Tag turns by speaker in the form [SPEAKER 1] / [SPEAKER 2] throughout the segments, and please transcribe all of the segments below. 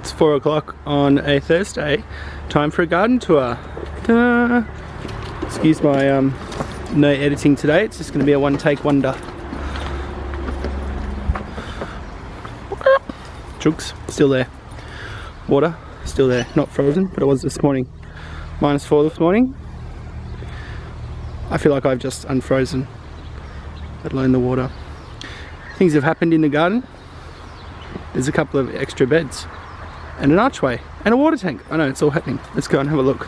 [SPEAKER 1] It's 4 o'clock on a Thursday. Time for a garden tour. Ta-da! Excuse my no editing today. It's just going to be a one-take wonder. Chooks still there. Water still there. Not frozen, but it was this morning. -4 this morning. I feel like I've just unfrozen, let alone the water. Things have happened in the garden. There's a couple of extra beds and an archway and a water tank. I know, it's all happening. Let's go and have a look.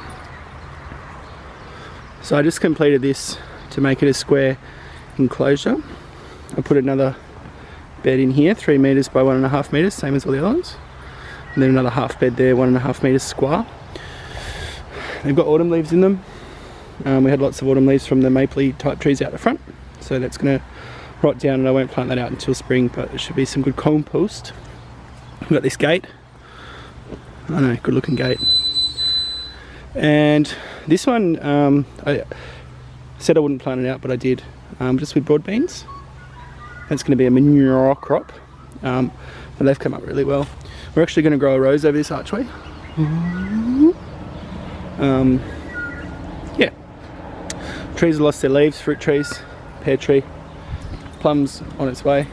[SPEAKER 1] So I just completed this to make it a square enclosure. I put another bed in here, 3 meters by 1.5 meters, same as all the others. And then another half bed there, 1.5 meters square. They've got autumn leaves in them. We had lots of autumn leaves from the mapley type trees out the front. So that's gonna rot down and I won't plant that out until spring, but it should be some good compost. We've got this gate. I know, good looking gate. And this one, I said I wouldn't plant it out, but I did, just with broad beans. That's going to be a manure crop, and they've come up really well. We're actually going to grow a rose over this archway. Yeah. Trees have lost their leaves, fruit trees, pear tree, plums on its way.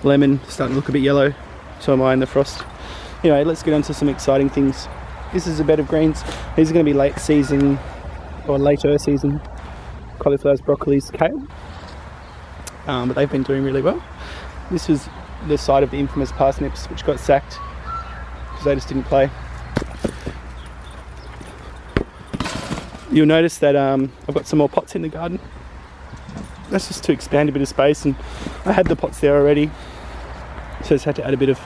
[SPEAKER 1] Lemon starting to look a bit yellow, so am I in the frost. Anyway, let's get on to some exciting things. This is a bed of greens. These are going to be late season, or later season, cauliflowers, broccolis, kale. But they've been doing really well. This was the site of the infamous parsnips, which got sacked because they just didn't play. You'll notice that I've got some more pots in the garden. That's just to expand a bit of space, and I had the pots there already, so I just had to add a bit of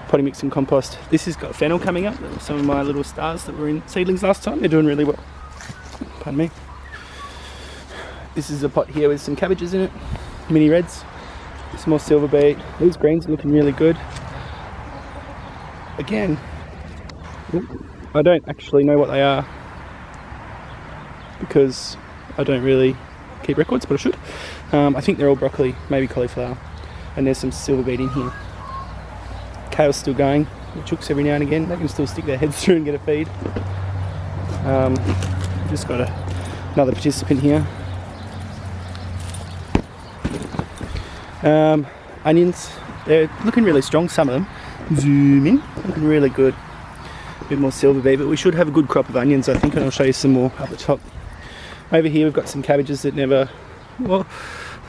[SPEAKER 1] potting mix and compost. This has got fennel coming up. Some of my little stars that were in seedlings last time, they're doing really well. Pardon me. This is a pot here with some cabbages in it, mini reds, some more silver beet. These greens are looking really good. Again, I don't actually know what they are because I don't really keep records, but I should. I think they're all broccoli, maybe cauliflower, and there's some silver beet in here. Kale's still going. The chooks every now and again, they can still stick their heads through and get a feed. Just got another participant here. Onions, they're looking really strong, some of them. Zoom in, looking really good. A bit more silver beet, but we should have a good crop of onions, I think, and I'll show you some more up the top. Over here we've got some cabbages that never, well,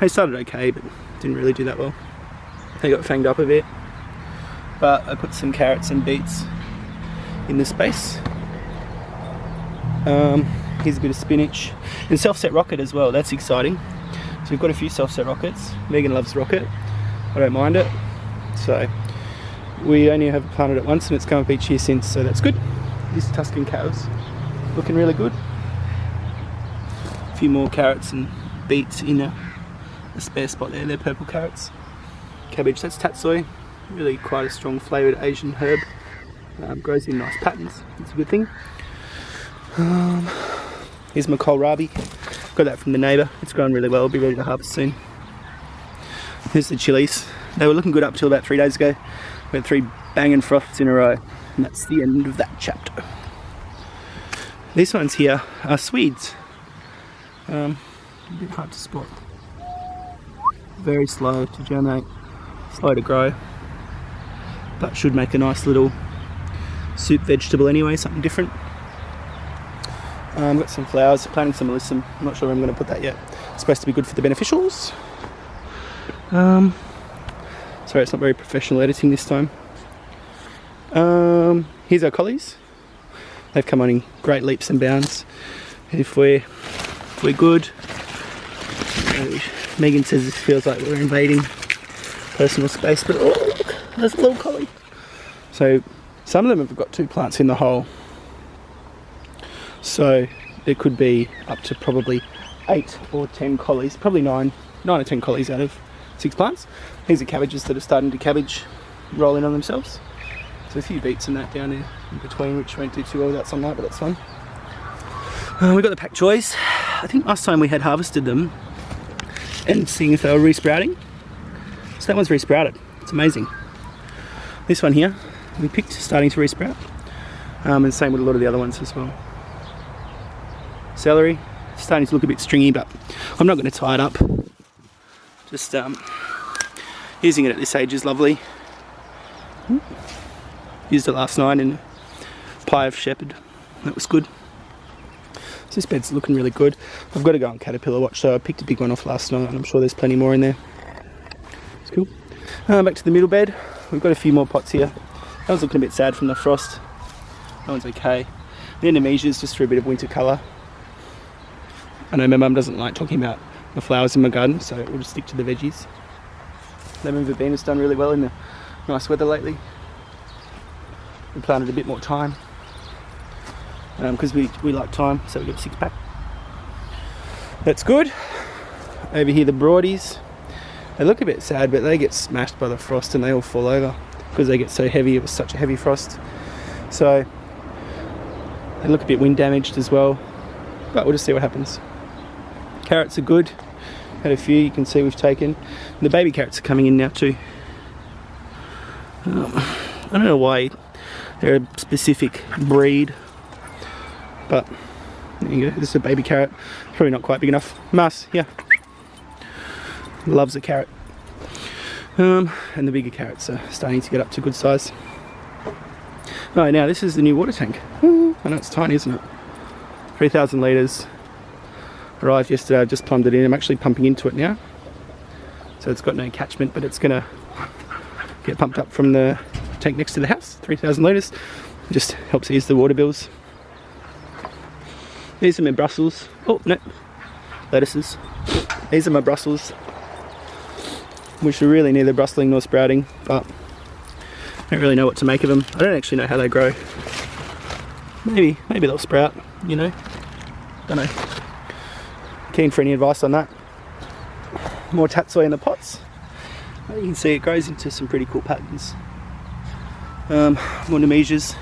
[SPEAKER 1] they started okay, but didn't really do that well. They got fanged up a bit. But I put some carrots and beets in the space. Here's a bit of spinach. And self-set rocket as well, that's exciting. So we've got a few self-set rockets. Megan loves rocket. I don't mind it. So we only have planted it once and it's come up each year since, so that's good. These Tuscan cows looking really good. A few more carrots and beets in a spare spot there. They're purple carrots. Cabbage, that's tatsoi. Really quite a strong flavoured Asian herb. Grows in nice patterns. It's a good thing. Here's my kohlrabi. Got that from the neighbour. It's grown really well. It'll be ready to harvest soon. Here's the chilies. They were looking good up till about 3 days ago. We had 3 banging frosts in a row. And that's the end of that chapter. These ones here are Swedes. A bit hard to spot. Very slow to germinate. Slow to grow. But should make a nice little soup vegetable anyway, something different. Got some flowers, planting some alyssum. I'm not sure where I'm going to put that yet. It's supposed to be good for the beneficials. Sorry, it's not very professional editing this time. Here's our collies. They've come on in great leaps and bounds. If we're good. Megan says this feels like we're invading personal space, but oh, look, there's a little collie. So some of them have got 2 plants in the hole. So there could be up to probably 8 or 10 collies, probably 9 or 10 collies out of 6 plants. These are cabbages that are starting to cabbage roll in on themselves. So a few beets and that down there in between, which won't do too well without sunlight, but that's fine. We've got the pak choys. I think last time we had harvested them and seeing if they were re-sprouting. So that one's re-sprouted. It's amazing. This one here, we picked starting to resprout. And same with a lot of the other ones as well. Celery, starting to look a bit stringy, but I'm not going to tie it up. Just using it at this age is lovely. Used it last night in pie of shepherd. That was good. So this bed's looking really good. I've got to go on caterpillar watch, so I picked a big one off last night, and I'm sure there's plenty more in there. It's cool. Back to the middle bed. We've got a few more pots here. That one's looking a bit sad from the frost. That one's okay. The Indonesia's just for a bit of winter colour. I know my mum doesn't like talking about the flowers in my garden, so we'll just stick to the veggies. Lemon verbena's done really well in the nice weather lately. We planted a bit more thyme because we like thyme, so we got a 6-pack. That's good. Over here the Broadies. They look a bit sad, but they get smashed by the frost and they all fall over because they get so heavy. It was such a heavy frost. So they look a bit wind damaged as well, but we'll just see what happens. Carrots are good. Had a few, you can see we've taken. The baby carrots are coming in now too. I don't know why they're a specific breed, but there you go. This is a baby carrot. Probably not quite big enough. Mas, yeah. Loves a carrot. And the bigger carrots are starting to get up to good size. Right, now this is the new water tank. I know it's tiny, isn't it? 3,000 litres. Arrived yesterday, I've just plumbed it in. I'm actually pumping into it now. So it's got no catchment, but it's gonna get pumped up from the tank next to the house, 3,000 litres. Just helps ease the water bills. These are my Brussels. Oh, no, lettuces. These are my Brussels, which are really neither brustling nor sprouting, but I don't really know what to make of them. I don't actually know how they grow. Maybe they'll sprout, you know. Don't know. Keen for any advice on that. More tatsoi in the pots. You can see it grows into some pretty cool patterns. More Nemesias,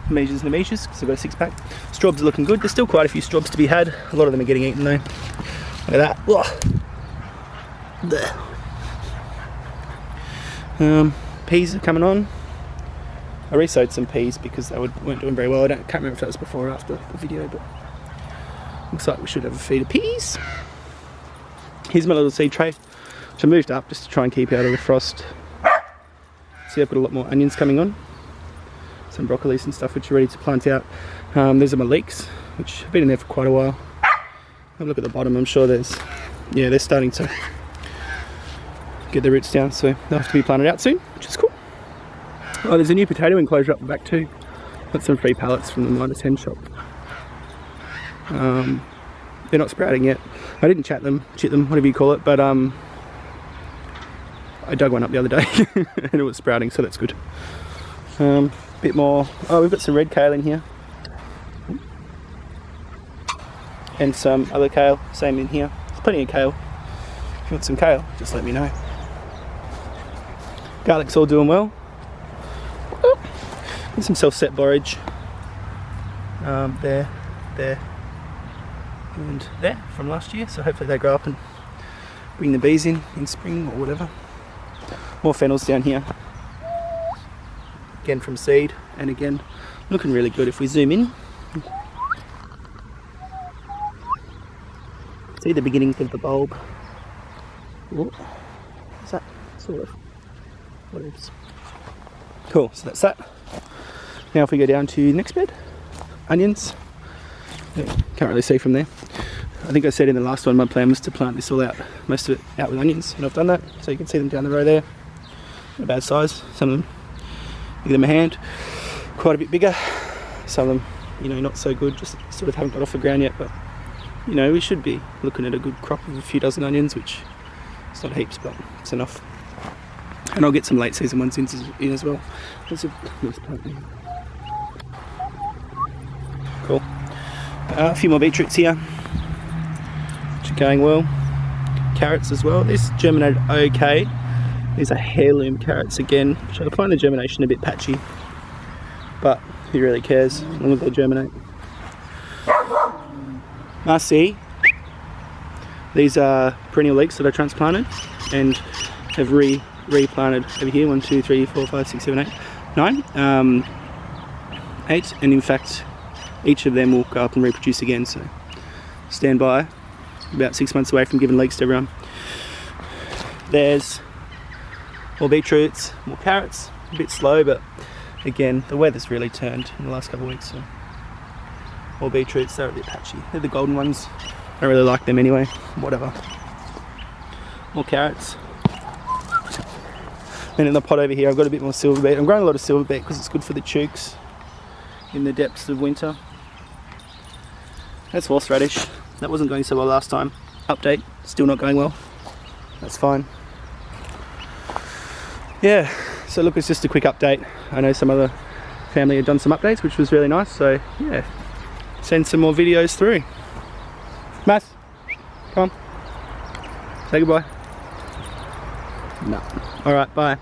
[SPEAKER 1] because I've got a 6-pack. Straubs are looking good. There's still quite a few straubs to be had. A lot of them are getting eaten though. Look at that. Peas are coming on. I re-sowed some peas because they weren't doing very well. I can't remember if that was before or after the video, but looks like we should have a feed of peas. Here's my little seed tray, which I moved up just to try and keep out of the frost. See, I've got a lot more onions coming on. Some broccolis and stuff which are ready to plant out. These are my leeks, which have been in there for quite a while. Have a look at the bottom. I'm sure they're starting to get the roots down, so they'll have to be planted out soon, which is cool. Oh, there's a new potato enclosure up the back too. Got some free pallets from the Minor 10 shop. They're not sprouting yet. I didn't chit them, whatever you call it, but I dug one up the other day and it was sprouting, so that's good. Bit more. Oh, we've got some red kale in here. And some other kale, same in here. There's plenty of kale. If you want some kale, just let me know. Garlic's all doing well. And some self-set borage. There, and there from last year. So hopefully they grow up and bring the bees in spring or whatever. More fennels down here. Again from seed, and again looking really good. If we zoom in, see the beginnings of the bulb. Ooh, is that sort of what it is? Cool, so that's that. Now if we go down to the next bed, onions. Yeah, can't really see from there. I think I said in the last one my plan was to plant this all out, most of it out with onions, and I've done that. So you can see them down the row there. Not a bad size. Some of them bigger than my hand, quite a bit bigger. Some of them, not so good, just sort of haven't got off the ground yet, but we should be looking at a good crop of a few dozen onions, which it's not heaps, but it's enough. And I'll get some late season ones in as well. There's a nice plant there. Cool. A few more beetroots here, which are going well. Carrots as well. This germinated okay. These are heirloom carrots again, which I find the germination a bit patchy, but who really cares as long as they germinate. Marcy. These are perennial leeks that I transplanted and have replanted over here. 1, 2, 3, 4, 5, 6, 7, 8. 9, 8, and in fact each of them will go up and reproduce again, so stand by. About 6 months away from giving leeks to everyone. There's more beetroots, more carrots, a bit slow, but again the weather's really turned in the last couple of weeks, so more beetroots. They're a bit patchy, they're the golden ones, I don't really like them anyway, whatever. More carrots. And in the pot over here I've got a bit more silver beet. I'm growing a lot of silver beet because it's good for the chooks in the depths of winter. That's horseradish. That wasn't going so well last time. Update, still not going well. That's fine. Yeah, so look, it's just a quick update. I know some other family had done some updates, which was really nice, so yeah, send some more videos through. Mass, come on. Say goodbye. No. Alright, bye.